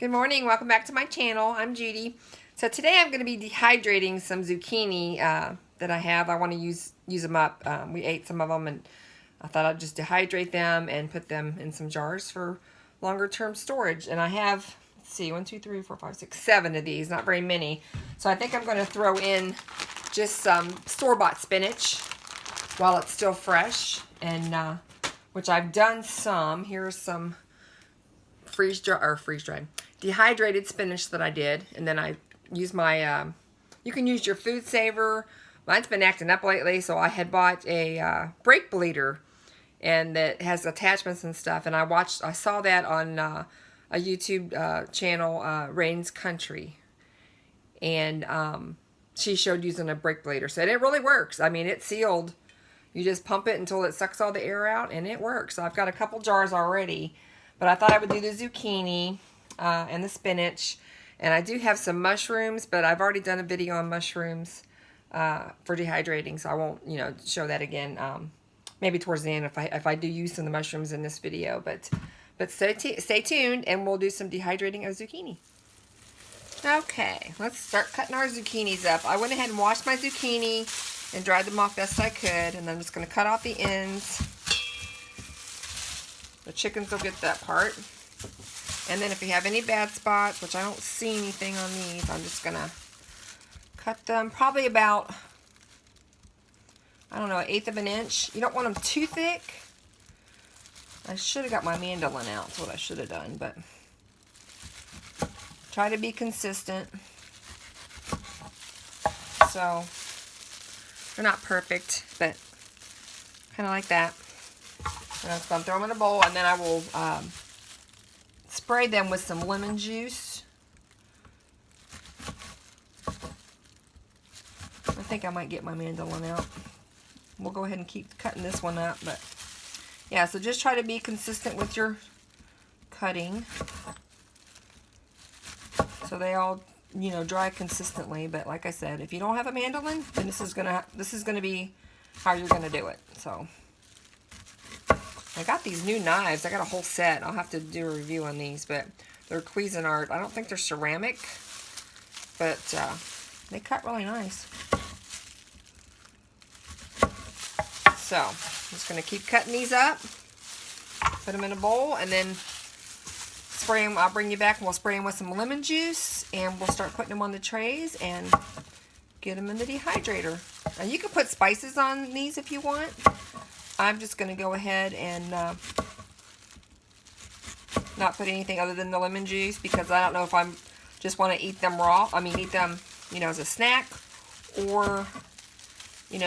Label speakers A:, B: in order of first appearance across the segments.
A: Good morning, welcome back to my channel. I'm Judy. So today I'm going to be dehydrating some zucchini that I have. I want to use them up. We ate some of them and I thought I'd just dehydrate them and put them in some jars for longer term storage. And I have, let's see, 1, 2, 3, 4, 5, 6, 7 of these, not very many. So I think I'm going to throw in just some store-bought spinach while it's still fresh, and which I've done some. Here's some freeze-dried dehydrated spinach that I did, and then I use my you can use your food saver. Mine's been acting up lately, so I had bought a brake bleeder, and that has attachments and stuff, and I saw that on a YouTube channel, Rain's Country, and she showed using a brake bleeder, so it really works. I mean, it's sealed. You just pump it until it sucks all the air out, and it works. So I've got a couple jars already, but I thought I would do the zucchini and the spinach. And I do have some mushrooms, but I've already done a video on mushrooms for dehydrating, so I won't, show that again. Maybe towards the end if I do use some of the mushrooms in this video. But stay tuned, and we'll do some dehydrating of zucchini. Okay, let's start cutting our zucchinis up. I went ahead and washed my zucchini and dried them off best I could, and I'm just going to cut off the ends. The chickens will get that part. And then if you have any bad spots, which I don't see anything on these, I'm just going to cut them probably about, I don't know, 1/8 of an inch. You don't want them too thick. I should have got my mandolin out. That's what I should have done, but try to be consistent. So they're not perfect, but kind of like that. And I'm just going to throw them in a bowl, and then I will spray them with some lemon juice. I think I might get my mandolin out. We'll go ahead and keep cutting this one up, but yeah, so just try to be consistent with your cutting so they all, dry consistently. But like I said, if you don't have a mandolin, then this is gonna be how you're gonna do it. So I got these new knives. I got a whole set. I'll have to do a review on these, but they're Cuisinart. I don't think they're ceramic, but they cut really nice. So I'm just going to keep cutting these up, put them in a bowl, and then spray them. I'll bring you back and we'll spray them with some lemon juice, and we'll start putting them on the trays and get them in the dehydrator. Now you can put spices on these if you want. I'm just going to go ahead and not put anything other than the lemon juice, because I don't know if I'm just want to eat them raw. I mean, eat them, as a snack, or, you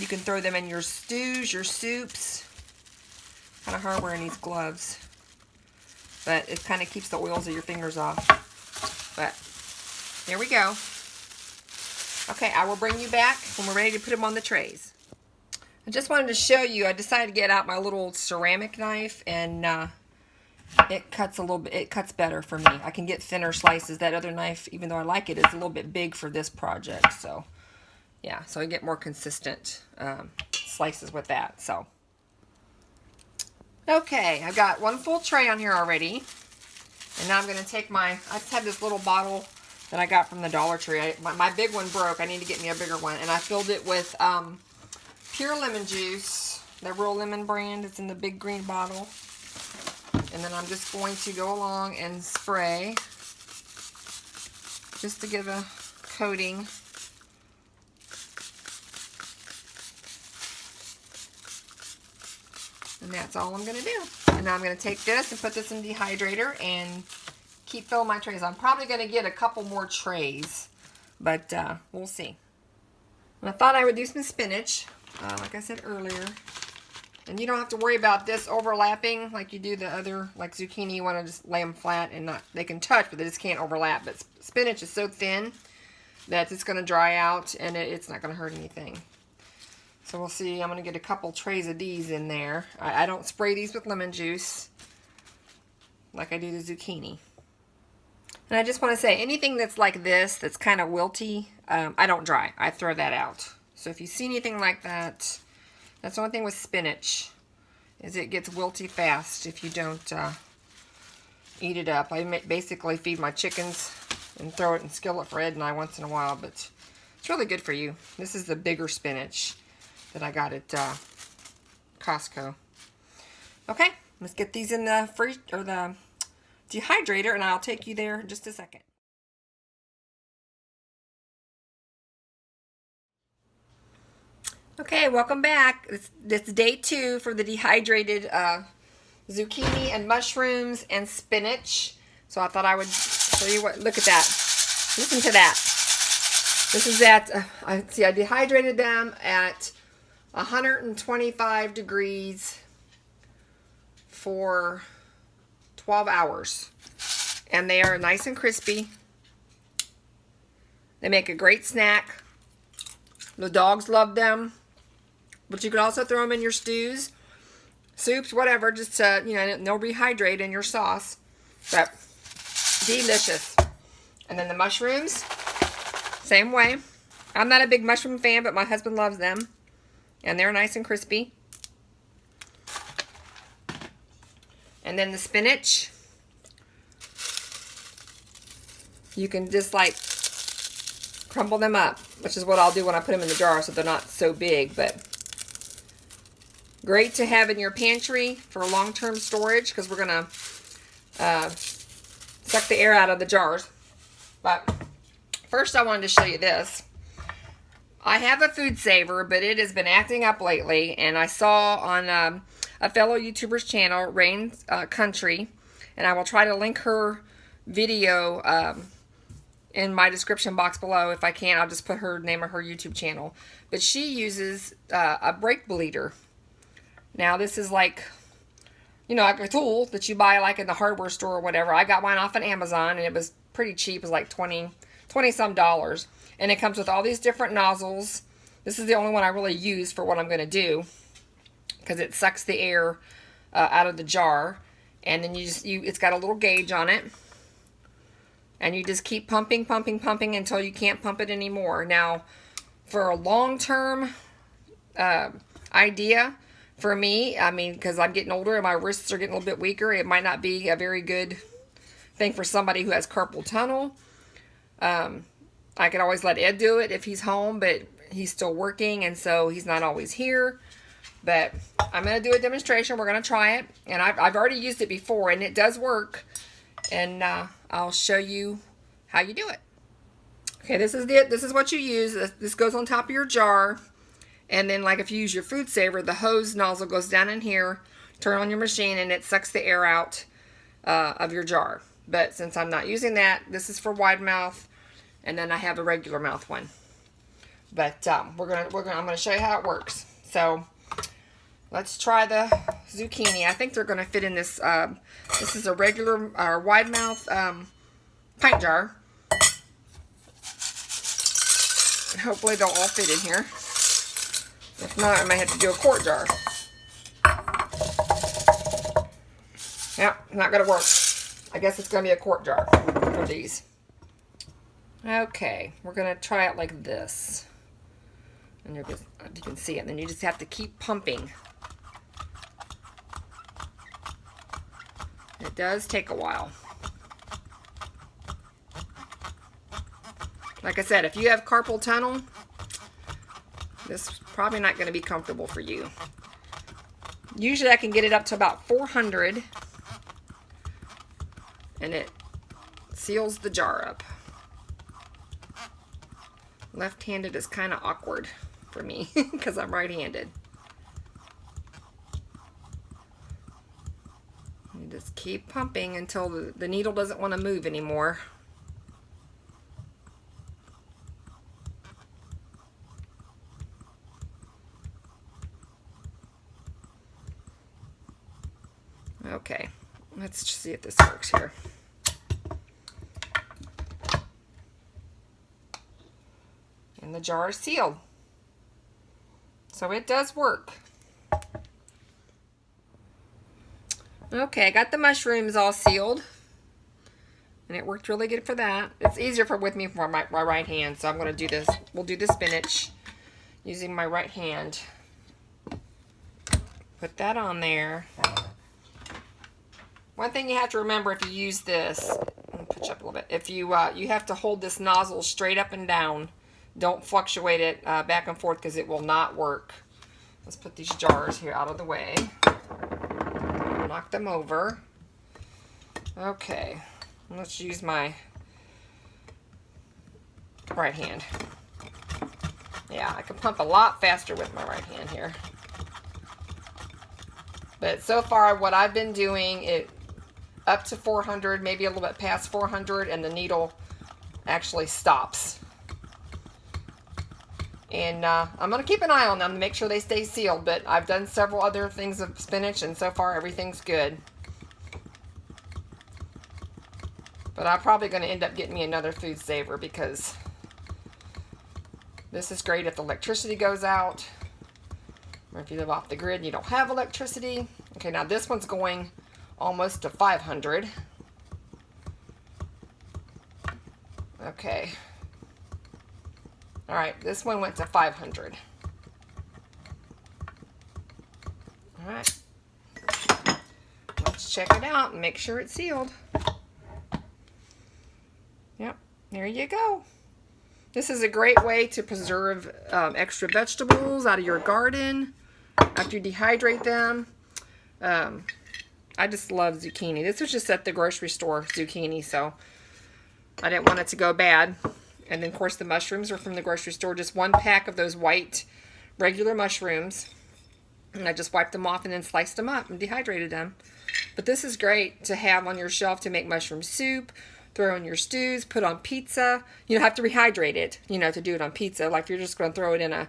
A: can throw them in your stews, your soups. Kind of hard wearing these gloves, but it kind of keeps the oils of your fingers off. But here we go. Okay, I will bring you back when we're ready to put them on the trays. I just wanted to show you, I decided to get out my little ceramic knife, and it cuts a little bit, it cuts better for me. I can get thinner slices. That other knife, even though I like it, is a little bit big for this project. So yeah, so I get more consistent slices with that. So okay, I've got one full tray on here already, and now I'm going to take I just have this little bottle that I got from the Dollar Tree. My big one broke. I need to get me a bigger one, and I filled it with pure lemon juice, the Real Lemon brand. It's in the big green bottle. And then I'm just going to go along and spray just to give a coating. And that's all I'm going to do. And now I'm going to take this and put this in the dehydrator and keep filling my trays. I'm probably going to get a couple more trays, but we'll see. And I thought I would do some spinach. Like I said earlier, and you don't have to worry about this overlapping like you do the other, like zucchini. You want to just lay them flat and they can touch, but they just can't overlap. But spinach is so thin that it's going to dry out, and it's not going to hurt anything. So we'll see. I'm going to get a couple trays of these in there. I don't spray these with lemon juice like I do the zucchini. And I just want to say, anything that's like this, that's kind of wilty, I don't dry. I throw that out. So if you see anything like that, that's the only thing with spinach, is it gets wilty fast if you don't eat it up. I basically feed my chickens and throw it in skillet for Ed and I once in a while, but it's really good for you. This is the bigger spinach that I got at Costco. Okay, let's get these in the the dehydrator, and I'll take you there in just a second. Okay, welcome back. This is day 2 for the dehydrated zucchini and mushrooms and spinach. So I thought I would show you what. Look at that. Listen to that. This is at I dehydrated them at 125 degrees for 12 hours, and they are nice and crispy. They make a great snack. The dogs love them. But you can also throw them in your stews, soups, whatever, just to, you know, they'll rehydrate in your sauce. But delicious. And then the mushrooms, same way. I'm not a big mushroom fan, but my husband loves them. And they're nice and crispy. And then the spinach, you can just like crumble them up, which is what I'll do when I put them in the jar so they're not so big, but great to have in your pantry for long-term storage because we're going to suck the air out of the jars. But first I wanted to show you this. I have a food saver, but it has been acting up lately, and I saw on a fellow YouTuber's channel, Rain's Country, and I will try to link her video in my description box below. If I can't, I'll just put her name of her YouTube channel. But she uses a brake bleeder. Now this is like, you know, like a tool that you buy like in the hardware store or whatever. I got mine off on Amazon, and it was pretty cheap. It was like $20 some. And it comes with all these different nozzles. This is the only one I really use for what I'm going to do, because it sucks the air out of the jar. And then it's got a little gauge on it. And you just keep pumping, pumping, pumping until you can't pump it anymore. Now, for a long-term idea, for me, I mean, because I'm getting older and my wrists are getting a little bit weaker, it might not be a very good thing for somebody who has carpal tunnel. I could always let Ed do it if he's home, but he's still working, and so he's not always here. But I'm going to do a demonstration. We're going to try it, and I've already used it before, and it does work. And I'll show you how you do it. Okay, this is what you use. This goes on top of your jar. And then, like, if you use your food saver, the hose nozzle goes down in here, turn on your machine, and it sucks the air out of your jar. But since I'm not using that, this is for wide mouth, and then I have a regular mouth one. But I'm gonna show you how it works. So let's try the zucchini. I think they're gonna fit in this. This is a regular wide mouth pint jar. And hopefully they'll all fit in here. If not, I might have to do a quart jar. Yeah, not going to work. I guess it's going to be a quart jar for these. Okay, we're going to try it like this. And you can see it. And then you just have to keep pumping. It does take a while. Like I said, if you have carpal tunnel, this is probably not going to be comfortable for you. Usually I can get it up to about 400, and it seals the jar up. Left-handed is kind of awkward for me because I'm right-handed. You just keep pumping until the needle doesn't want to move anymore. Okay, let's see if this works here. And the jar is sealed. So it does work. Okay, I got the mushrooms all sealed. And it worked really good for that. It's easier with me for my right hand, so I'm going to do this. We'll do the spinach using my right hand. Put that on there. One thing you have to remember if you use this, let me put you up a little bit. If you you have to hold this nozzle straight up and down. Don't fluctuate it back and forth because it will not work. Let's put these jars here out of the way. Knock them over. Okay, let's use my right hand. Yeah, I can pump a lot faster with my right hand here. But so far, what I've been doing, it up to 400, maybe a little bit past 400, and the needle actually stops. And I'm going to keep an eye on them to make sure they stay sealed, but I've done several other things of spinach, and so far everything's good. But I'm probably going to end up getting me another food saver because this is great if the electricity goes out, or if you live off the grid and you don't have electricity. Okay, now this one's going almost to 500. Okay. All right, this one went to 500. All right. Let's check it out and make sure it's sealed. Yep, there you go. This is a great way to preserve extra vegetables out of your garden after you dehydrate them. I just love zucchini. This was just at the grocery store zucchini, so I didn't want it to go bad. And then, of course, the mushrooms are from the grocery store. Just one pack of those white regular mushrooms. And I just wiped them off and then sliced them up and dehydrated them. But this is great to have on your shelf to make mushroom soup, throw in your stews, put on pizza. You don't have to rehydrate it, you know, to do it on pizza. Like if you're just going to throw it in a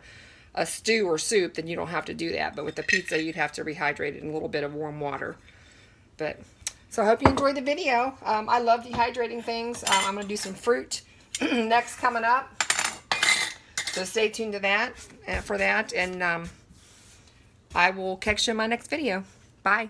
A: stew or soup, then you don't have to do that. But with the pizza, you'd have to rehydrate it in a little bit of warm water. But so I hope you enjoyed the video. I love dehydrating things. I'm going to do some fruit next coming up, so stay tuned to that for that, and I will catch you in my next video. Bye.